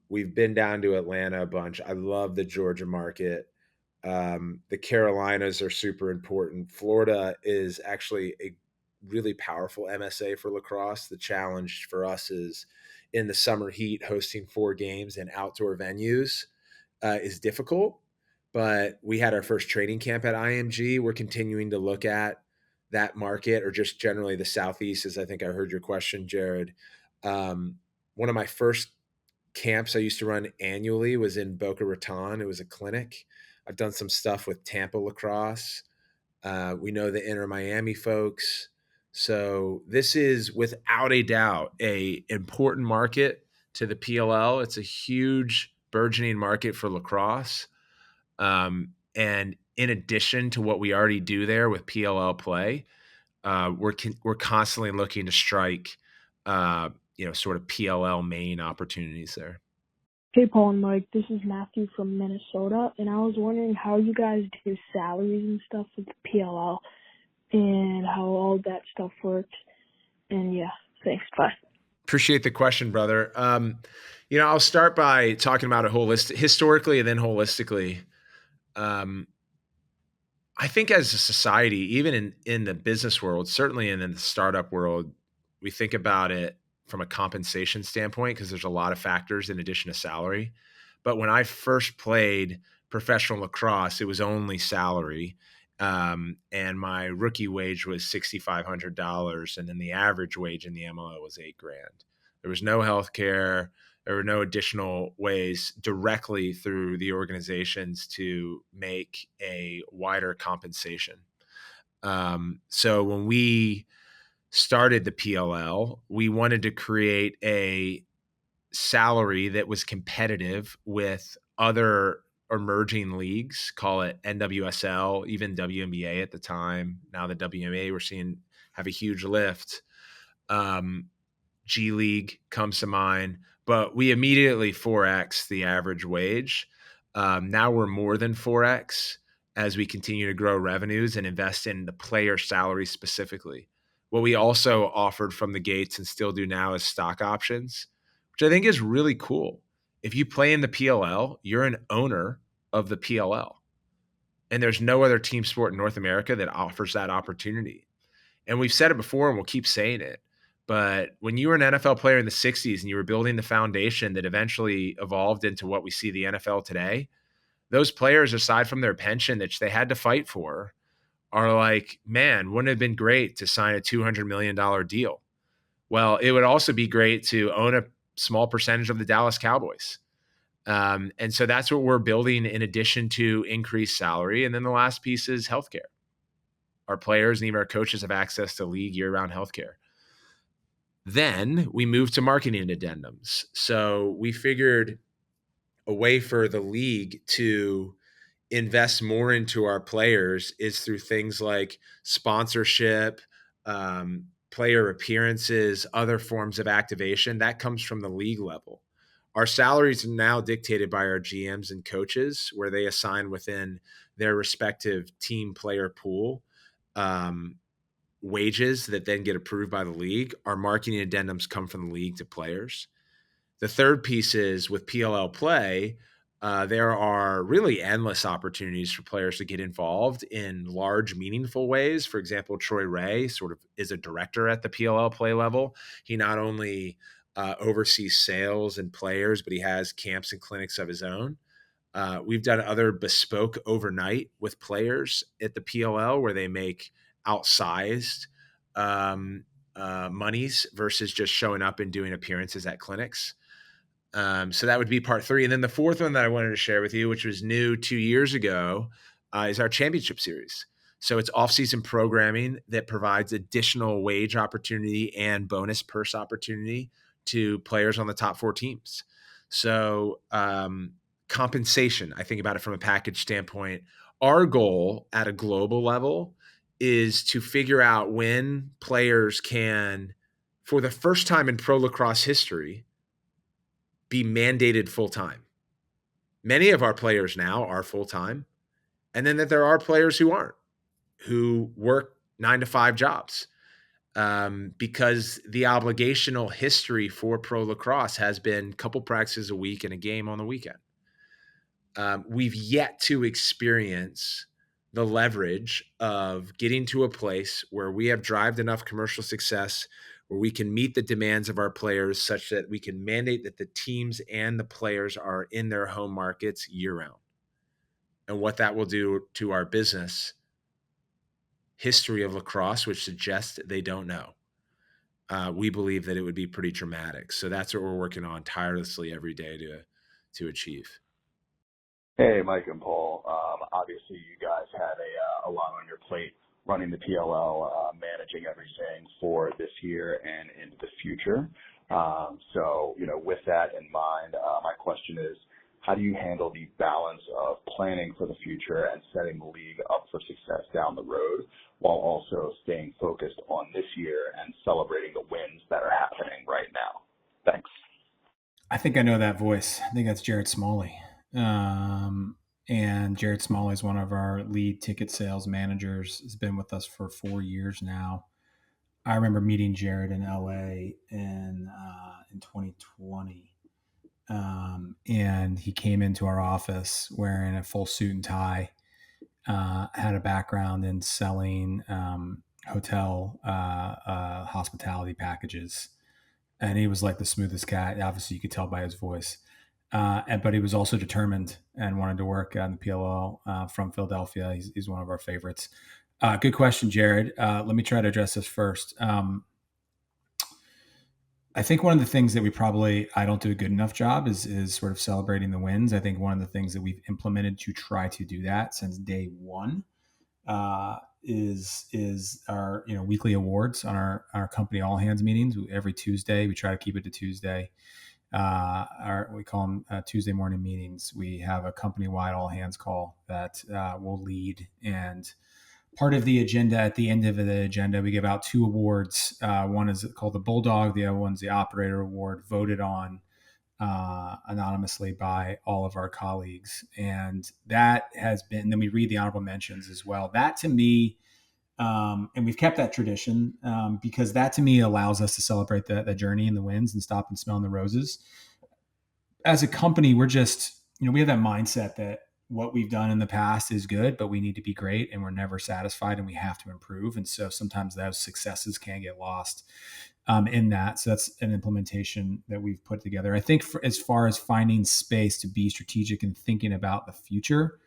Speaker 1: We've been down to Atlanta a bunch. I love the Georgia market. The Carolinas are super important. Florida is actually a really powerful MSA for lacrosse. The challenge for us is in the summer heat, hosting 4 games in outdoor venues is difficult. But we had our first training camp at IMG. We're continuing to look at that market, or just generally the Southeast, as I think I heard your question, Jared. One of my first camps I used to run annually was in Boca Raton. It was a clinic. I've done some stuff with Tampa lacrosse. We know the Inter Miami folks. So this is without a doubt a important market to the PLL. It's a huge burgeoning market for lacrosse. And in addition to what we already do there with PLL play, we're constantly looking to strike, sort of PLL main opportunities there.
Speaker 4: Hey, Paul and Mike, this is Matthew from Minnesota, and I was wondering how you guys do salaries and stuff with the PLL and how all that stuff works. And yeah, thanks. Bye.
Speaker 1: Appreciate the question, brother. I'll start by talking about it historically and then holistically. I think as a society, even in the business world, certainly in the startup world, we think about it from a compensation standpoint because there's a lot of factors in addition to salary. But when I first played professional lacrosse, it was only salary. And my rookie wage was $6,500. And then the average wage in the MLO was $8,000. There was no health care. There were no additional ways directly through the organizations to make a wider compensation. So when we started the PLL, we wanted to create a salary that was competitive with other emerging leagues, call it NWSL, even WNBA at the time. Now the WNBA we're seeing have a huge lift. G League comes to mind, but we immediately 4X the average wage. Now we're more than 4X as we continue to grow revenues and invest in the player salary specifically. What we also offered from the gates and still do now is stock options, which I think is really cool. If you play in the PLL, you're an owner of the PLL. And there's no other team sport in North America that offers that opportunity. And we've said it before and we'll keep saying it. But when you were an NFL player in the 60s and you were building the foundation that eventually evolved into what we see the NFL today, those players, aside from their pension that they had to fight for, are like, man, wouldn't it have been great to sign a $200 million deal? Well, it would also be great to own a small percentage of the Dallas Cowboys. And so that's what we're building in addition to increased salary. And then the last piece is healthcare. Our players and even our coaches have access to league year-round healthcare. Then we moved to marketing addendums. So we figured a way for the league to invest more into our players is through things like sponsorship, player appearances, other forms of activation. That comes from the league level. Our salaries are now dictated by our GMs and coaches, where they assign within their respective team player pool wages that then get approved by the league. Our marketing addendums come from the league to players. The third piece is with PLL play, there are really endless opportunities for players to get involved in large, meaningful ways. For example, Troy Ray sort of is a director at the PLL play level. He not only oversees sales and players, but he has camps and clinics of his own. We've done other bespoke overnight with players at the PLL where they make outsized monies versus just showing up and doing appearances at clinics. So that would be part 3. And then the fourth one that I wanted to share with you, which was new 2 years ago, is our championship series. So it's off-season programming that provides additional wage opportunity and bonus purse opportunity to players on the top 4 teams. So compensation, I think about it from a package standpoint. Our goal at a global level is to figure out when players can, for the first time in pro lacrosse history, be mandated full-time. Many of our players now are full-time, and then that there are players who aren't, who work 9-to-5 jobs, because the obligational history for pro lacrosse has been a couple practices a week and a game on the weekend. We've yet to experience the leverage of getting to a place where we have derived enough commercial success where we can meet the demands of our players such that we can mandate that the teams and the players are in their home markets year-round. And what that will do to our business history of lacrosse, which suggests they don't know. We believe that it would be pretty dramatic. So that's what we're working on tirelessly every day to achieve.
Speaker 5: Hey, Mike and Paul. Obviously, you guys had a lot on your plate running the PLL, managing everything for this year and into the future. So, with that in mind, my question is, how do you handle the balance of planning for the future and setting the league up for success down the road while also staying focused on this year and celebrating the wins that are happening right now? Thanks.
Speaker 2: I think I know that voice. I think that's Jared Smalley. And Jared Smalley is one of our lead ticket sales managers. He's been with us for 4 years now. I remember meeting Jared in LA in 2020. And he came into our office wearing a full suit and tie, had a background in selling hotel hospitality packages. And he was like the smoothest cat. Obviously, you could tell by his voice. But he was also determined and wanted to work on the PLL from Philadelphia. He's one of our favorites. Good question, Jared. Let me try to address this first. I think one of the things that I don't do a good enough job is sort of celebrating the wins. I think one of the things that we've implemented to try to do that since day one is our weekly awards on our company all hands meetings. Every Tuesday, we try to keep it to Tuesday. We call them Tuesday morning meetings. We have a company wide all hands call that we'll lead, and part of the agenda, at the end of the agenda, we give out 2 awards. One is called the Bulldog. The other one's the Operator Award, voted on anonymously by all of our colleagues. And that has been, then we read the honorable mentions as well. That to me, and we've kept that tradition because that to me allows us to celebrate the journey and the wins and stop and smell the roses. As a company, we're just, we have that mindset that what we've done in the past is good, but we need to be great and we're never satisfied and we have to improve. And so sometimes those successes can get lost in that. So that's an implementation that we've put together. I think as far as finding space to be strategic and thinking about the future,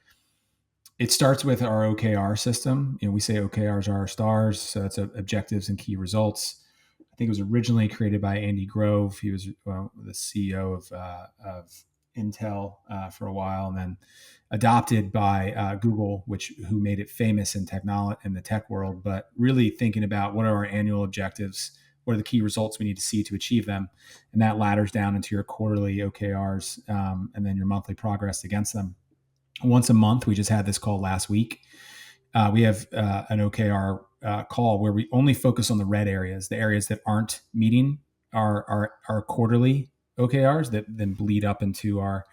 Speaker 2: it starts with our OKR system. We say OKRs are our stars. So it's objectives and key results. I think it was originally created by Andy Grove. He was the CEO of Intel for a while, and then adopted by Google, who made it famous in technology in the tech world. But really thinking about what are our annual objectives, what are the key results we need to see to achieve them, and that ladders down into your quarterly OKRs and then your monthly progress against them. Once a month, we just had this call last week. We have an OKR call where we only focus on the red areas, the areas that aren't meeting our quarterly OKRs that then bleed up into our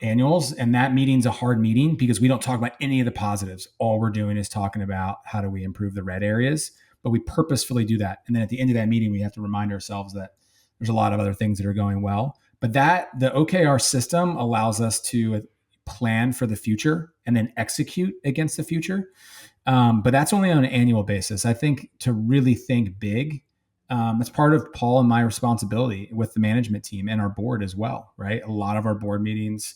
Speaker 2: annuals. And that meeting's a hard meeting because we don't talk about any of the positives. All we're doing is talking about how do we improve the red areas, but we purposefully do that. And then at the end of that meeting, we have to remind ourselves that there's a lot of other things that are going well. But the OKR system allows us to plan for the future and then execute against the future. But that's only on an annual basis. I think to really think big, it's part of Paul and my responsibility with the management team and our board as well, right? A lot of our board meetings,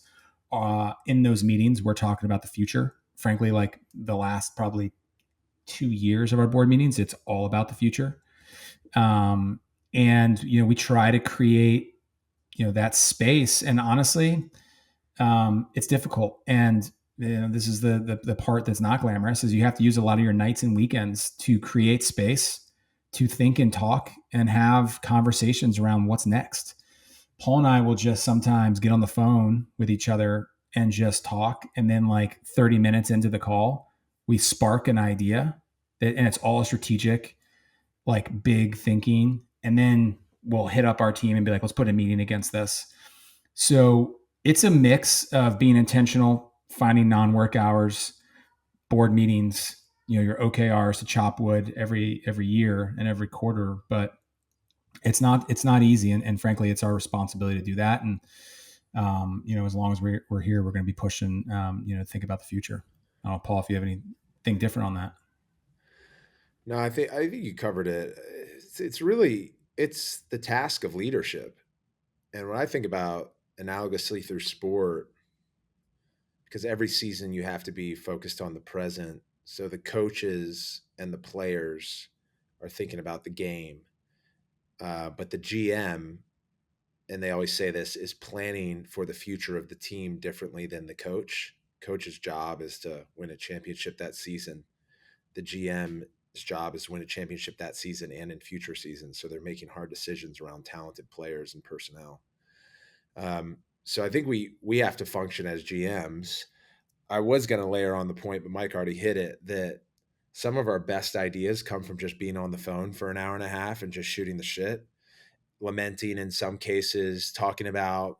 Speaker 2: in those meetings, we're talking about the future. Frankly, like the last probably 2 years of our board meetings, it's all about the future. And, we try to create, that space. And honestly, it's difficult. And this is the part that's not glamorous, is you have to use a lot of your nights and weekends to create space to think and talk and have conversations around what's next. Paul and I will just sometimes get on the phone with each other and just talk. And then like 30 minutes into the call, we spark an idea and it's all strategic, like big thinking. And then we'll hit up our team and be like, let's put a meeting against this. So it's a mix of being intentional, finding non-work hours, board meetings, your OKRs to chop wood every year and every quarter, but it's not easy. And frankly, it's our responsibility to do that. And, as long as we're here, we're going to be pushing, to think about the future. I don't know, Paul, if you have anything different on that.
Speaker 1: No, I think you covered it. It's the task of leadership. And when I think about analogously through sport, because every season you have to be focused on the present. So the coaches and the players are thinking about the game. But the GM, and they always say this, is planning for the future of the team differently than the coach. Coach's job is to win a championship that season. The GM's job is to win a championship that season and in future seasons. So they're making hard decisions around talented players and personnel. So I think we have to function as GMs. I was going to layer on the point, but Mike already hit it, that some of our best ideas come from just being on the phone for an hour and a half and just shooting the shit, lamenting in some cases, talking about,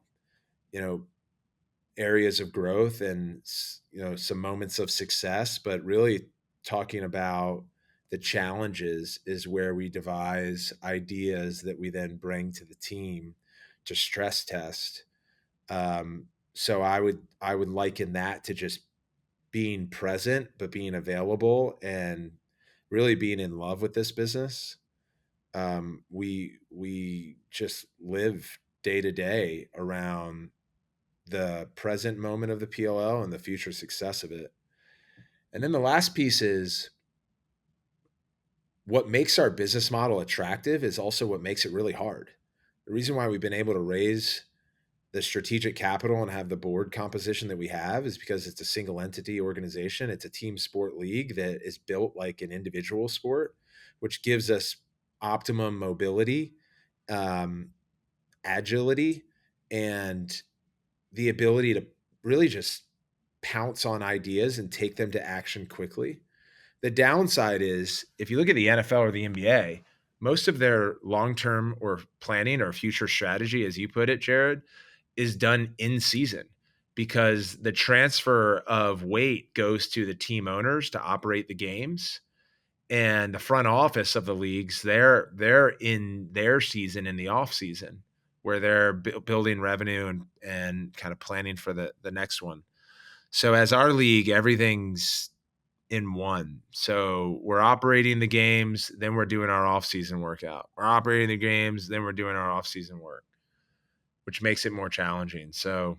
Speaker 1: you know, areas of growth and, you know, some moments of success, but really talking about the challenges is where we devise ideas that we then bring to the team to stress test. So I would liken that to just being present, but being available and really being in love with this business. We just live day to day around the present moment of the PLL and the future success of it. And then the last piece is what makes our business model attractive is also what makes it really hard. The reason why we've been able to raise the strategic capital and have the board composition that we have is because it's a single entity organization. It's a team sport league that is built like an individual sport, which gives us optimum mobility, um, agility, and the ability to really just pounce on ideas and take them to action quickly. The downside is if you look at the NFL or the NBA, most of their long term or planning or future strategy, as you put it, Jared, is done in season because the transfer of weight goes to the team owners to operate the games, and the front office of the leagues, they're in their season in the off season where they're building revenue and kind of planning for the next one. So as our league, everything's in one. So we're operating the games, then we're doing our off-season workout. We're operating the games, then we're doing our off-season work, which makes it more challenging. So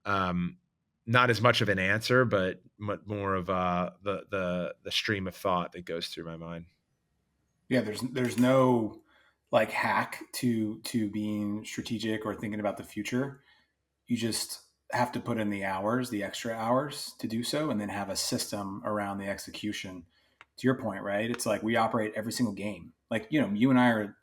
Speaker 1: um, not as much of an answer, but more of the stream of thought that goes through my mind.
Speaker 2: Yeah, there's no like hack to being strategic or thinking about the future. You just have to put in the hours, the extra hours to do so, and then have a system around the execution. To your point, right? It's like we operate every single game. Like, you and I are,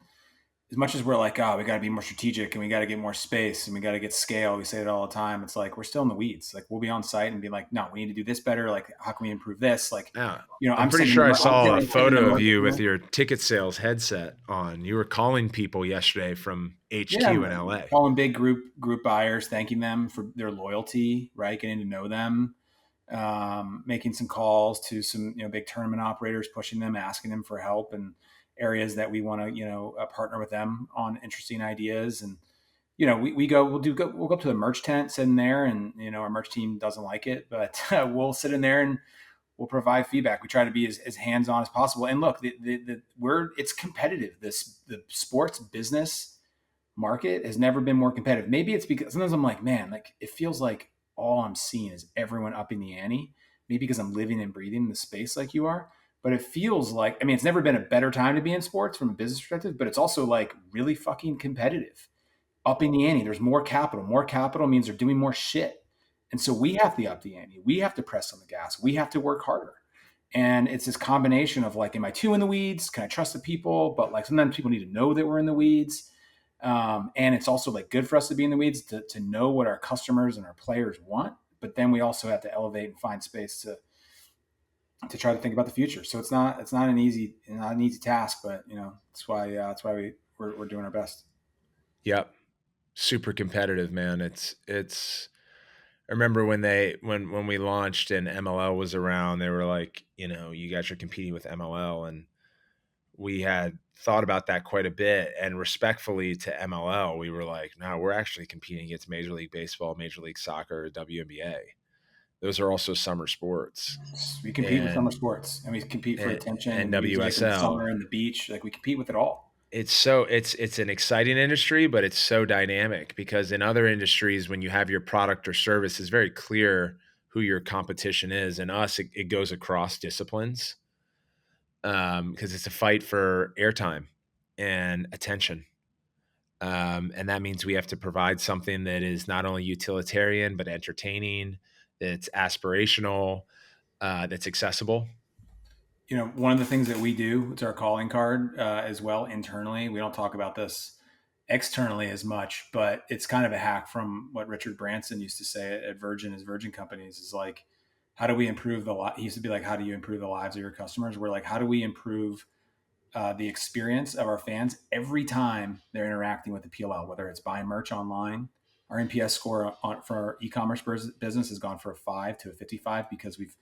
Speaker 2: as much as we're like, oh, we got to be more strategic and we got to get more space and we got to get scale. We say it all the time. It's like we're still in the weeds. Like we'll be on site and be like, no, we need to do this better. Like, how can we improve this? Like,
Speaker 1: Yeah.
Speaker 2: I'm
Speaker 1: pretty
Speaker 2: sending
Speaker 1: sure I
Speaker 2: I'm
Speaker 1: saw a
Speaker 2: sending
Speaker 1: photo of you
Speaker 2: marketing.
Speaker 1: with your ticket sales headset on. You were calling people yesterday from
Speaker 2: Yeah,
Speaker 1: HQ in
Speaker 2: I'm
Speaker 1: LA.
Speaker 2: calling big group buyers, thanking them for their loyalty, right? Getting to know them, making some calls to some big tournament operators, pushing them, asking them for help and areas that we want to partner with them on interesting ideas. And we'll go up to the merch tent, sit in there, and our merch team doesn't like it, but we'll sit in there and we'll provide feedback. We try to be as hands on as possible. And look, it's competitive. The sports business market has never been more competitive. Maybe it's because sometimes I'm like, man, like it feels like all I'm seeing is everyone upping the ante. Maybe because I'm living and breathing the space like you are. But it feels like, I mean, it's never been a better time to be in sports from a business perspective, but it's also like really fucking competitive. Upping the ante. There's more capital. More capital means they're doing more shit. And so we have to up the ante. We have to press on the gas. We have to work harder. And it's this combination of like, am I too in the weeds? Can I trust the people? But like sometimes people need to know that we're in the weeds. And it's also like good for us to be in the weeds to know what our customers and our players want. But then we also have to elevate and find space to try to think about the future. So it's not an easy task, but that's why we're doing our best.
Speaker 1: Yep. Super competitive, man. It's I remember when we launched and MLL was around, they were like, you guys are competing with MLL, and we had thought about that quite a bit. And respectfully to MLL, we were like, no, we're actually competing against Major League Baseball, Major League Soccer, WNBA. Those are also summer sports,
Speaker 2: We compete with summer
Speaker 1: and
Speaker 2: sports, and we compete for attention
Speaker 1: and
Speaker 2: and music and
Speaker 1: WSL.
Speaker 2: summer and the beach. Like we compete with it all.
Speaker 1: It's an exciting industry, but it's so dynamic because in other industries, when you have your product or service, it's very clear who your competition is. And us, it goes across disciplines because it's a fight for airtime and attention. And that means we have to provide something that is not only utilitarian but entertaining, that's aspirational, that's accessible.
Speaker 2: One of the things that we do, it's our calling card as well internally. We don't talk about this externally as much, but it's kind of a hack from what Richard Branson used to say at Virgin, his Virgin companies, is like, how do we improve he used to be like, how do you improve the lives of your customers? We're like, how do we improve the experience of our fans every time they're interacting with the PLL, whether it's buying merch online. Our NPS score for our e-commerce business has gone from a 5 to a 55 because we've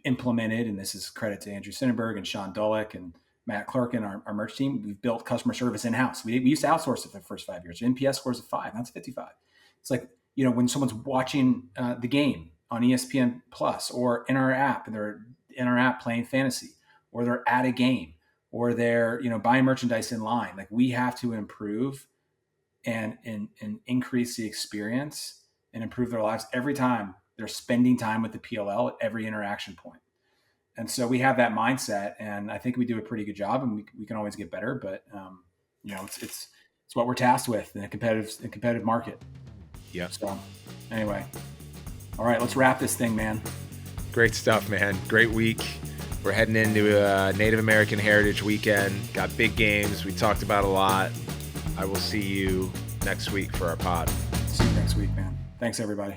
Speaker 2: implemented, and this is credit to Andrew Sinenberg and Sean Dullock and Matt Clark and our merch team, we've built customer service in-house. We used to outsource it for the first 5 years. NPS scores a 5, that's 55. It's like, when someone's watching the game on ESPN Plus or in our app, and they're in our app playing fantasy, or they're at a game, or they're buying merchandise in line, like we have to improve and increase the experience and improve their lives every time they're spending time with the PLL at every interaction point. And so we have that mindset, and I think we do a pretty good job, and we can always get better, but it's what we're tasked with in a competitive market.
Speaker 1: Yeah.
Speaker 2: So anyway, all right, let's wrap this thing, man.
Speaker 1: Great stuff, man. Great week. We're heading into a Native American Heritage Weekend. Got big games. We talked about a lot. I will see you next week for our pod.
Speaker 2: See you next week, man. Thanks, everybody.